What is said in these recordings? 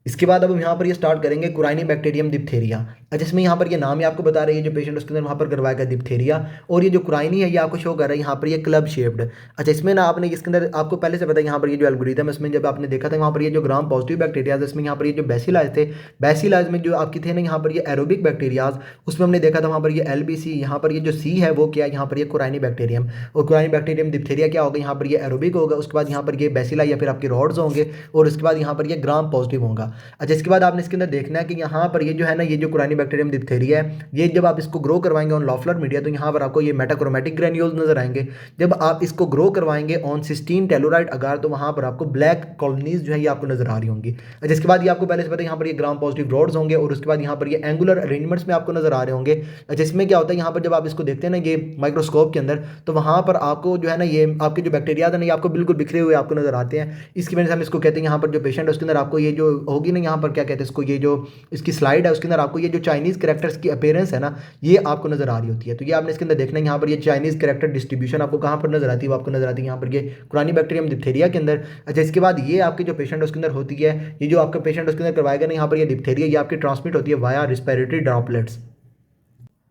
इसके बाद अब हम यहाँ पर ये स्टार्ट करेंगे कुराइनी बैक्टीरियम डिप्थेरिया। अच्छा, इसमें यहाँ पर ये नाम ही आपको बता रही है जो पेशेंट उसके अंदर वहाँ पर करवाएगा डिप्थेरिया। और ये जो कुराइनी है ये आपको शो कर रहा है यहाँ पर ये क्लब शेप्ड। अच्छा, इसमें ना आपने इसके अंदर आपको पहले से पता है यहाँ पर ये जो एल्गोरिथम है इसमें जब आपने देखा था वहाँ पर ये जो ग्राम पॉजिटिव बैक्टीरियाज इसमें यहाँ पर ये जो बेसिलाज थे, बेसिलाज में जो आपकी थे ना यहाँ पर ये एरोबिक बैक्टीरियाज, उसमें हमने देखा था वहाँ पर ये LBC, यहाँ पर ये जो C है वो क्या है यहाँ पर ये कुराइनी बैक्टीरियम। और कुराइनी बैक्टीरियम डिप्थेरिया क्या होगा यहाँ पर ये एरोबिक होगा, उसके बाद यहाँ पर ये बेसिला या फिर आपके रॉड्स होंगे, और उसके बाद यहाँ पर ये ग्राम पॉजिटिव होगा। अच्छा, इसके बाद आपने इसके अंदर देखना है कि यहाँ पर ये जो है ना ये जो कुरानी बैक्टीरियम डिप्थेरिया है ये जब आप इसको ग्रो करवाएंगे ऑन लॉफलर मीडिया तो यहाँ पर आपको ये मेटाक्रोमेटिक ग्रेन्यूल्स नजर आएंगे। जब आप इसको ग्रो करवाएंगे ऑन सिस्टीन टेलोराइड अगार तो वहाँ पर आपको ब्लैक कॉलोनीज जो है ये आपको नजर आ रही होंगी। अच्छा, इसके बाद ये आपको पहले से पता है यहाँ पर ये ग्राम पॉजिटिव रॉड्स होंगे, और उसके बाद यहाँ पर ये एंगुलर अरेंजमेंट्स में आपको नजर आ रहे होंगे। अच्छा, इसमें क्या होता है यहाँ पर जब आप इसको देखते हैं ना ये माइक्रोस्कोप के अंदर तो वहाँ पर आपको जो है ना ये आपके जो बैक्टीरिया है ना ये आपको बिल्कुल बिखरे हुए आपको नजर आते हैं। इसकी वजह से हम इसको कहते हैं यहाँ पर जो पेशेंट है उसके अंदर आपको ये जो होगी ना यहाँ पर क्या कहते हैं इसको, ये जो इसकी स्लाइड है उसके अंदर आपको ये जो चाइनीज़ कैरेक्टर्स की अपीयरेंस है ना ये आपको नजर आ रही होती है। तो ये आपने इसके अंदर देखना है यहाँ पर ये चाइनीज़ कैरेक्टर डिस्ट्रीब्यूशन आपको कहाँ पर नजर आती है, वो आपको नजर आती है यहाँ पर ये कुरानी बैक्टीरियम डिप्थेरिया के अंदर। अच्छा, इसके बाद ये आपके जो पेशेंट है उसके अंदर होती है, ये जो आपका पेशेंट उसके अंदर करवाएगा ना यहाँ पर ये डिप्थेरिया ये आपकी ट्रांसमिट होती है वाया रिस्पिरेटरी ड्रॉपलेट्स।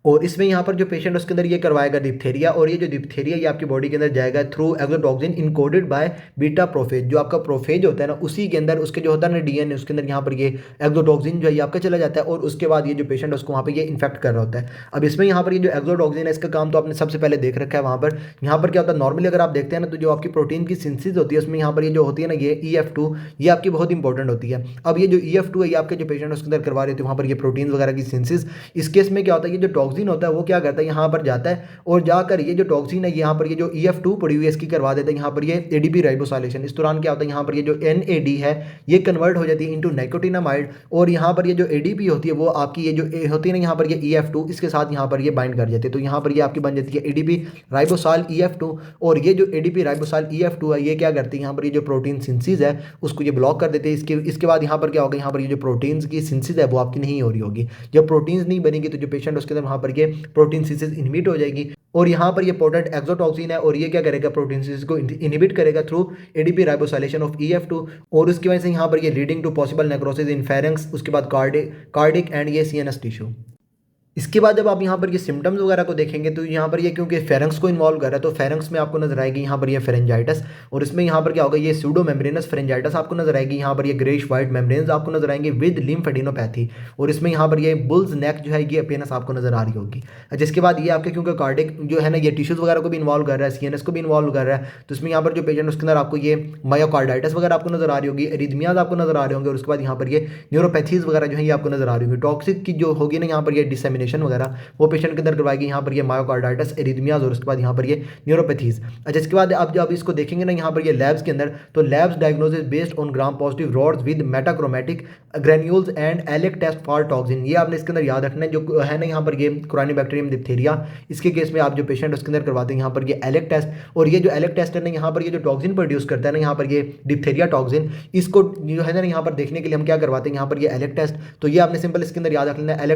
और इसमें यहाँ पर जो पेशेंट उसके अंदर ये करवाएगा डिप्थेरिया, और ये जो डिप्थेरिया ये आपकी बॉडी के अंदर जाएगा through exotoxin encoded by beta prophase. जो आपका प्रोफेज होता है ना उसी के अंदर उसके जो होता है ना DNA उसके अंदर यहाँ पर ये एक्सोटॉक्सिन जो है ये आपका चला जाता है, और उसके बाद ये जो पेशेंट है उसको वहाँ पर ये इन्फेक्ट कर रहा होता है। अब इसमें यहाँ पर ये जो एक्सोटॉक्सिन है इसका काम तो आपने सबसे पहले देख रखा है वहाँ पर। यहाँ पर क्या होता है नॉर्मली अगर आप देखते हैं ना तो जो आपकी प्रोटीन की सिंथेसिस होती है उसमें यहाँ पर ये जो होती है ना ये EF2 ये आपकी बहुत इंपॉर्टेंट होती है। अब ये जो EF2 है ये आपके जो पेशेंट उसके अंदर करवा रहे थे वहाँ पर ये प्रोटीन वगैरह की सिंथेसिस, इस केस में क्या होता है ये जो टॉक्सिन होता है वो क्या करता है यहाँ पर जाता है और जाकर ये जो टॉक्सिन है यहाँ पर ये जो EF2 पड़ी हुई है इसकी करवा देता है यहाँ पर ये ADP राइबोसाइलेशन। इस दौरान क्या होता है यहाँ पर ये जो NAD है ये कन्वर्ट हो जाती है इनटू नाइकोटिनामाइड, और यहाँ पर ये जो ADP होती है वो आपकी ये जो होती है ना यहाँ पर ये EF2 इसके साथ यहाँ पर ये बाइंड कर जाती है। तो यहाँ पर ये आपकी बन जाती है ADP राइबोसाइल EF2, और ये जो ADP राइबोसाइल EF2 है ये क्या करती है यहाँ पर ये जो प्रोटीन सिंथेसिस है उसको ये ब्लॉक कर देते हैं। इसके बाद यहाँ पर क्या होगा यहाँ पर ये जो प्रोटीन्स की सिंथेसिस है वो आपकी नहीं हो रही होगी। जब प्रोटीन्स नहीं बनेगी तो जो पेशेंट उसके अंदर वहाँ पर ये प्रोटीन सिंथेसिस इनहिबिट हो जाएगी, और यहाँ पर ये पोटेंट एक्सोटॉक्सिन है और ये क्या करेगा प्रोटीन सिंथेसिस को इनहिबिट करेगा through ADP ribosylation of EF2, और उसकी वजह से यहाँ पर ये leading to possible necrosis in pharynx, उसके बाद कार्डिक एंड ये CNS टिश्यू। इसके बाद जब आप यहाँ पर ये सिम्टम्स वगैरह को देखेंगे तो यहाँ पर ये क्योंकि फेरेंक्स को इन्वॉल्व कर रहा है तो फेरेंक्स में आपको नजर आएगी यहाँ पर ये फेरेंजाइटिस, और इसमें यहाँ पर क्या होगा ये सूडो मेम्ब्रेनस फेरेंजाइटिस आपको नजर आएगी। यहाँ पर ये ग्रेश वाइट मेम्ब्रेन्स आपको नजर आएंगे विद लिम्फेडिनोपैथी, और इसमें यहाँ पर ये बुल्स नेक जो है ये अपीयरेंस आपको नजर आ रही होगी। जिसके बाद ये आपके क्योंकि कार्डिक जो है ना ये टिश्यूज वगैरह को भी इन्वॉल्व कर रहा है, CNS को भी इन्वॉल्व कर रहा है, तो इसमें यहाँ पर जो पेशेंट उसके अंदर आपको ये मायोकार्डाइटिस वगैरह आपको नजर आ रही होगी, एरिथमियाज आपको नजर आ रहे होंगे, और उसके बाद यहाँ पर ये न्यूरोपैथीज वगैरह जो है ये आपको नजर आ रही होगी। टॉक्सिक की जो होगी ना यहाँ पर ये डिसेमिनेशन वगैरह वो पेशेंट के अंदर करवाएगी यहाँ पर ये मायोकार्डाइटिस एरिथमियाज, और उसके बाद यहाँ पर ये न्यूरोपैथीज। अच्छा, इसके बाद आप जब इसको देखेंगे ना यहाँ पर ये लैब्स के अंदर तो labs diagnosis based on gram positive rods with metachromatic granules and Elek test for toxin. ये आपने इसके अंदर याद रखना है जो है ना यहाँ पर ये कुरानी बैक्टीरियम डिप्थेरिया इसके केस में आप जो पेशेंट उसके अंदर करवाते हैं यहाँ पर ये एलेक टेस्ट, और ये जो एलेक टेस्ट है ना यहाँ पर ये जो टॉक्सिन प्रोड्यूस करता है ना यहाँ पर ये डिप्थेरिया टॉक्सिन, इसको जो है ना यहाँ पर देखने के लिए हम क्या करवाते हैं यहाँ पर ये एलेक टेस्ट। तो ये आपने सिंपल इसके अंदर याद रख लेना है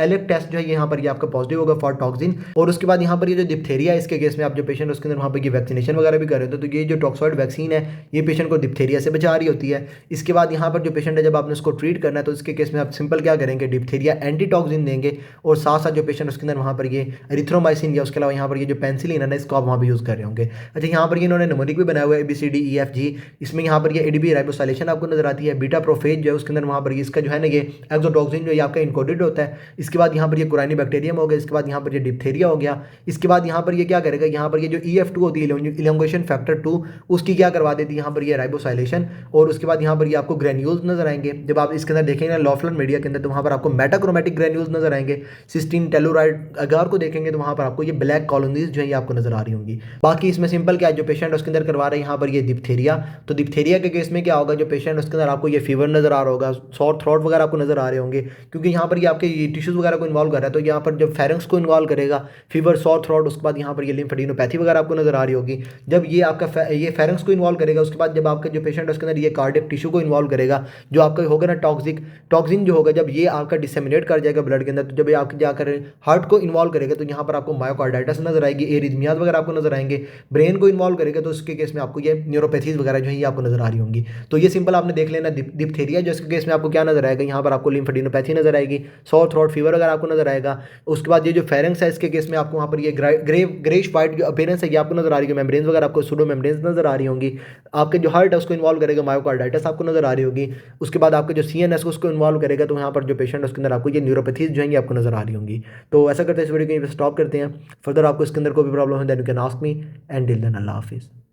एलेक टेस्ट जो है यहाँ पर ये आपका पॉजिटिव होगा फॉर टॉक्सिन। और उसके बाद यहाँ पर ये जो डिप्थेरिया है इसके केस में आप जो पेशेंट उसके अंदर वहाँ पर ये वैक्सीनेशन वगैरह भी कर रहे होते तो ये जो टॉक्सॉइड वैक्सीन है ये पेशेंट को डिप्थेरिया से बचा रही होती है। इसके बाद यहाँ पर जो पेशेंट है जब आपने उसको ट्रीट करना है तो इसके केस में आप सिंपल क्या करेंगे डिप्थेरिया एंटीटॉक्सिन देंगे, और साथ साथ जो पेशेंट उसके अंदर वहाँ पर ये एरिथ्रोमाइसिन या उसके अलावा यहाँ पर ये जो पेंसिलिन है ना इसको आप वहाँ पर यूज़ कर रहे होंगे। अच्छा, यहाँ पर इन्होंने नमोनिक भी बनाया हुआ है ABCDEFG, इसमें यहाँ पर ये ADP राइबोसाइलेशन आपको नजर आती है, बीटा प्रोफेज जो है उसके अंदर वहाँ पर इसका जो है ना ये एक्सोटॉक्सिन जो ये आपका इनकोडेड होता है। इसके बाद यहाँ पर ये कुरानी बैक्टीरियम हो गया, इसके बाद यहाँ पर ये डिप्थेरिया हो गया। इसके बाद यहाँ पर ये क्या करेगा यहाँ पर ये जो EF2 होती है इलोंगेशन फैक्टर 2 उसकी क्या करवा देती है यहाँ पर ये राइबोसाइलेशन, और उसके बाद यहाँ पर ये आपको ग्रेन्यूल्स नजर आएंगे। जब आप इसके अंदर देखेंगे लॉफलर मीडिया के अंदर तो वहाँ पर आपको मेटाक्रोमेटिक ग्रेन्यूल्स नजर आएंगे। सिस्टीन टेलोराइड अगार को देखेंगे तो वहाँ पर आपको ये ब्लैक कॉलोनीज जो है ये आपको नजर आ रही होंगी। बाकी इसमें सिंपल क्या है जो पेशेंट उसके अंदर करवा रहे हैं यहाँ पर ये डिप्थेरिया, तो डिप्थेरिया के केस में क्या होगा जो पेशेंट उसके अंदर आपको ये फीवर नजर आ रहा होगा, सॉर थ्रोट वगैरह आपको नजर आ रहे होंगे, क्योंकि यहाँ पर ये आपके टिश्यूज वगैरह को इन्वॉल्व कर रहा है, तो यहाँ पर जब फेरेंक्स को इन्वॉल्व करेगा, फीवर, सॉर थ्रोट, उसके बाद यहाँ पर ये लिम्फेडिनोपैथी वगैरह आपको नजर आ रही होगी। जब ये आपका ये फेरेंक्स को इन्वॉल्व करेगा, उसके बाद जब आपका जो पेशेंट है उसके अंदर ये कार्डियक टिश्यू को इन्वॉल्व करेगा, जो आपका होगा ना टॉक्सिन जो होगा, जब ये आपका डिसेमिनेट कर जाएगा ब्लड के अंदर, तो जब ये आपके जाकर हार्ट को इन्वॉल्व करेगा तो यहाँ पर आपको मायोकार्डाइटिस नजर आएगी, एरिथमियाज वगैरह आपको नजर आएंगे। ब्रेन को इन्वॉल्व करेगा तो उसके केस में आपको ये न्यूरोपैथीज वगैरह जो है ये आपको नजर आ रही होंगी। तो ये सिंपल आपने देख लेना डिप्थेरिया, जो इसके केस में आपको क्या नजर आएगा, यहाँ पर आपको लिम्फेडिनोपैथी नजर आएगी, सॉर थ्रोट, फीवर वगैरह आपको नजर आएगा। उसके बाद ये जो फेरेंक्स है इसके केस में आपको वहाँ पर ये ग्रेश वाइट जो अपीयरेंस है ये आपको नजर आ रही है, मेम्ब्रेन्स वगैरह आपको सूडो मेम्ब्रेन्स नजर आ रही होंगी। आपके जो हार्ट है उसको इन्वॉल्व करेगा, मायोकार्डाइटिस आपको नजर आ रही होगी। उसके बाद आपके जो सीएनएस उसको इन्वॉल्व करेगा, तो यहाँ पर जो पेशेंट है उसके अंदर आपको ये न्यूरोपैथीज जो है आपको नजर आ रही होंगी। तो ऐसा करते हैं इस वीडियो को यहीं पे स्टॉप करते हैं। फर्दर आपको इसके अंदर कोई भी प्रॉब्लम है then you can ask me, and till then अल्लाह हाफिज़।